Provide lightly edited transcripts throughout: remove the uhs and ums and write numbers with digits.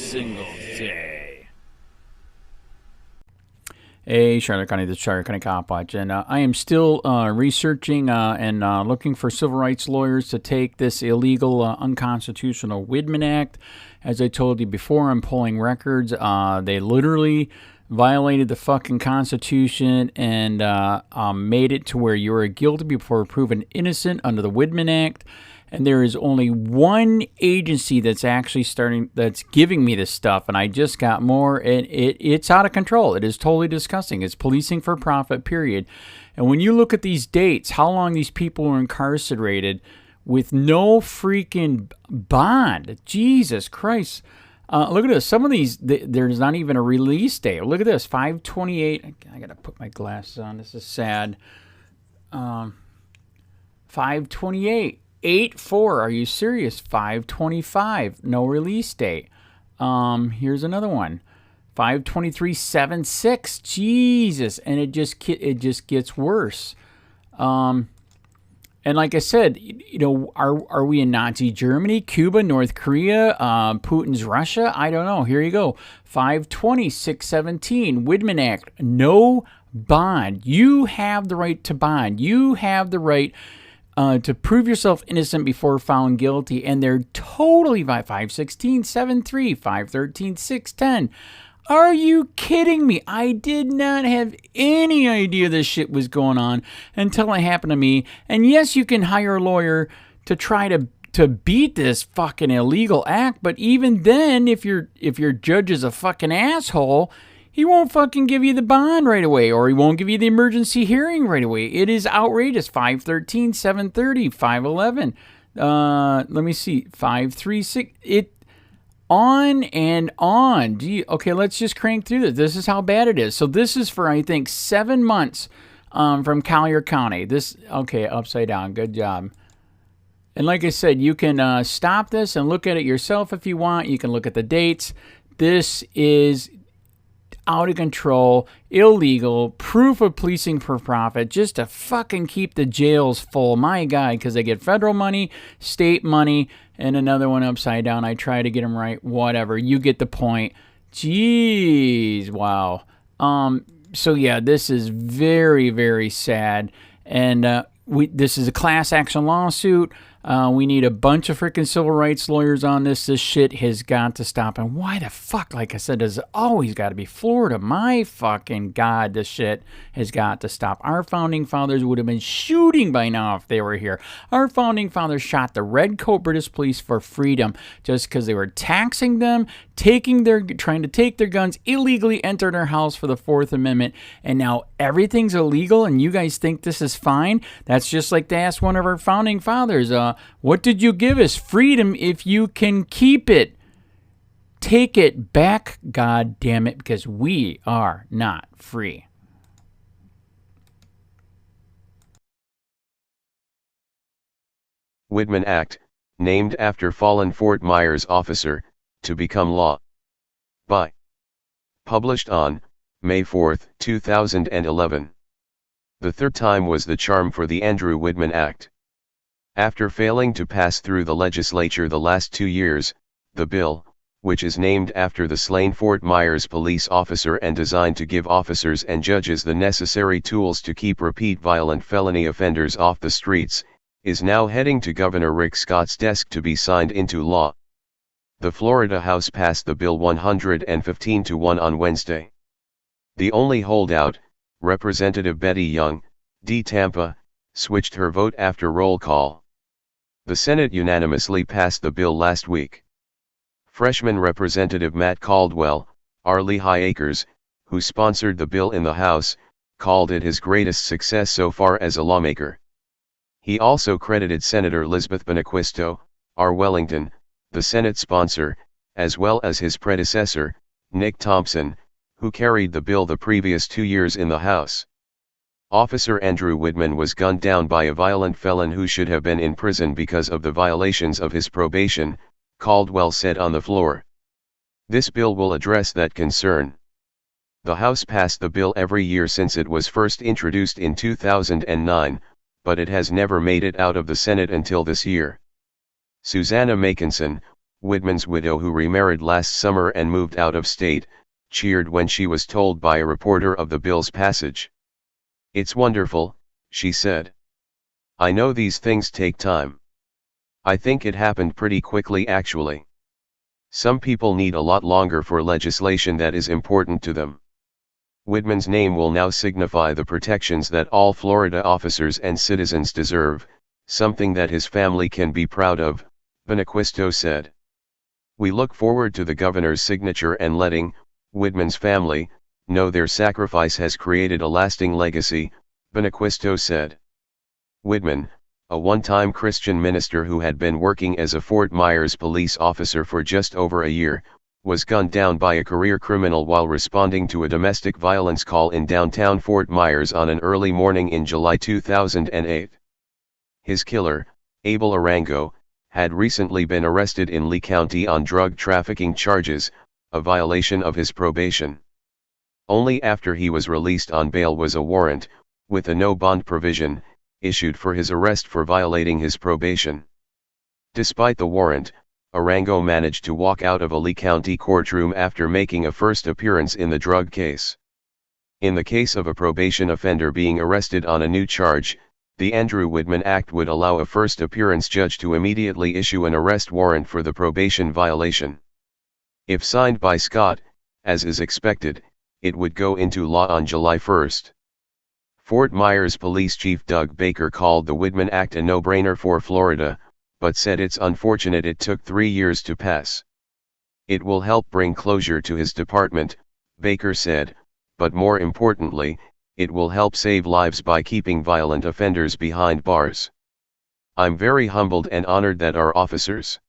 single day. Hey, Charlotte County, this is Charlotte County Cop Watch, and I am still researching and looking for civil rights lawyers to take this illegal, unconstitutional Widman Act. As I told you before, I'm pulling records. They literally violated the fucking Constitution and made it to where you are guilty before proven innocent under the Widman Act. And there is only one agency that's actually that's giving me this stuff, and I just got more, and it's out of control. It is totally disgusting. It's policing for profit, period. And when you look at these dates, how long these people were incarcerated with no freaking bond. Jesus Christ. Look at this. Some of these, there's not even a release date. Look at this, 5/28. I got to put my glasses on. This is sad. 5/28. 8/4. Are you serious? 5/25. No release date. Here's another one. 5/23/7/6. Jesus, and it just gets worse. And like I said, you know, are we in Nazi Germany, Cuba, North Korea, Putin's Russia? I don't know. Here you go. 5/20/6/17. Widman Act. No bond. You have the right to bond. You have the right to prove yourself innocent before found guilty, and they're totally by 5/16/7/3, 5/13/6/10. Are you kidding me? I did not have any idea this shit was going on until it happened to me. And yes, you can hire a lawyer to try to beat this fucking illegal act, but even then, if your judge is a fucking asshole, he won't fucking give you the bond right away, or he won't give you the emergency hearing right away. It is outrageous. 5/13/7/30, 5/11. Let me see. 5/3/6. It on and on. Gee, okay, let's just crank through this. This is how bad it is. So this is for, I think, 7 months from Collier County. This, okay, upside down. Good job. And like I said, you can stop this and look at it yourself if you want. You can look at the dates. This is out of control, illegal, proof of policing for profit, just to fucking keep the jails full. My God, because they get federal money, state money, and another one upside down. I try to get them right. Whatever. You get the point. Jeez. Wow. So yeah, this is very, very sad. And this is a class action lawsuit. We need a bunch of freaking civil rights lawyers on this. This shit has got to stop. And why the fuck, like I said, does it always got to be Florida? My fucking God, this shit has got to stop. Our founding fathers would have been shooting by now if they were here. Our founding fathers shot the redcoat British police for freedom just because they were taxing them, trying to take their guns, illegally entered our house for the Fourth Amendment, and now everything's illegal and you guys think this is fine? That's just like to ask one of our founding fathers, what did you give us? Freedom if you can keep it. Take it back, God damn it, because we are not free. Widman Act, named after fallen Fort Myers officer, to become law. By. Published on May 4, 2011. The third time was the charm for the Andrew Widman Act. After failing to pass through the legislature the last 2 years, the bill, which is named after the slain Fort Myers police officer and designed to give officers and judges the necessary tools to keep repeat violent felony offenders off the streets, is now heading to Governor Rick Scott's desk to be signed into law. The Florida House passed the bill 115-1 on Wednesday. The only holdout, Representative Betty Young, D. Tampa, switched her vote after roll call. The Senate unanimously passed the bill last week. Freshman Representative Matt Caldwell, R-Lehigh Acres, who sponsored the bill in the House, called it his greatest success so far as a lawmaker. He also credited Senator Lizbeth Benequisto, R. Wellington, the Senate sponsor, as well as his predecessor, Nick Thompson, who carried the bill the previous 2 years in the House. Officer Andrew Widman was gunned down by a violent felon who should have been in prison because of the violations of his probation, Caldwell said on the floor. This bill will address that concern. The House passed the bill every year since it was first introduced in 2009, but it has never made it out of the Senate until this year. Susanna Makinson, Widman's widow, who remarried last summer and moved out of state, cheered when she was told by a reporter of the bill's passage. "It's wonderful," she said. "I know these things take time. I think it happened pretty quickly actually. Some people need a lot longer for legislation that is important to them." Widman's name will now signify the protections that all Florida officers and citizens deserve, something that his family can be proud of, Benequisto said. "We look forward to the governor's signature and letting Widman's family know their sacrifice has created a lasting legacy," Benequisto said. Widman, a one-time Christian minister who had been working as a Fort Myers police officer for just over a year, was gunned down by a career criminal while responding to a domestic violence call in downtown Fort Myers on an early morning in July 2008. His killer, Abel Arango, had recently been arrested in Lee County on drug trafficking charges, a violation of his probation. Only after he was released on bail was a warrant, with a no-bond provision, issued for his arrest for violating his probation. Despite the warrant, Arango managed to walk out of a Lee County courtroom after making a first appearance in the drug case. In the case of a probation offender being arrested on a new charge, the Andrew Widman Act would allow a first appearance judge to immediately issue an arrest warrant for the probation violation. If signed by Scott, as is expected, it would go into law on July 1. Fort Myers Police Chief Doug Baker called the Widman Act a no-brainer for Florida, but said it's unfortunate it took 3 years to pass. "It will help bring closure to his department," Baker said, "but more importantly, it will help save lives by keeping violent offenders behind bars. I'm very humbled and honored that our officers'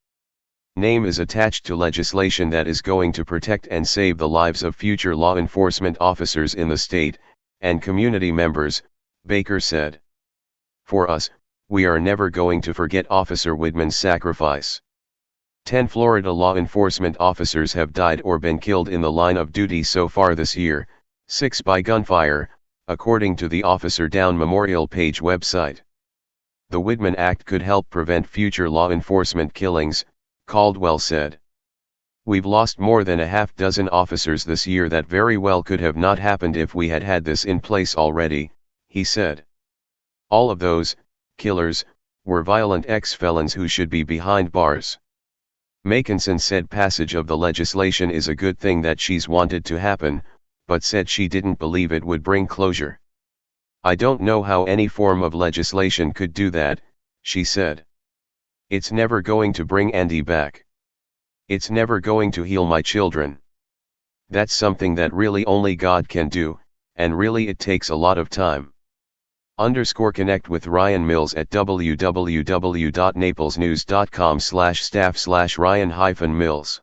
name is attached to legislation that is going to protect and save the lives of future law enforcement officers in the state, and community members," Baker said. "For us, we are never going to forget Officer Widman's sacrifice. 10 Florida law enforcement officers have died or been killed in the line of duty so far this year, 6 by gunfire, according to the Officer Down Memorial Page website. The Widman Act could help prevent future law enforcement killings," Caldwell said. "We've lost more than a half dozen officers this year that very well could have not happened if we had had this in place already," he said. "All of those killers were violent ex-felons who should be behind bars." Makinson said passage of the legislation is a good thing that she's wanted to happen, but said she didn't believe it would bring closure. "I don't know how any form of legislation could do that," she said. "It's never going to bring Andy back. It's never going to heal my children. That's something that really only God can do, and really it takes a lot of time." Connect with Ryan Mills at www.naplesnews.com/staff/Ryan-Mills.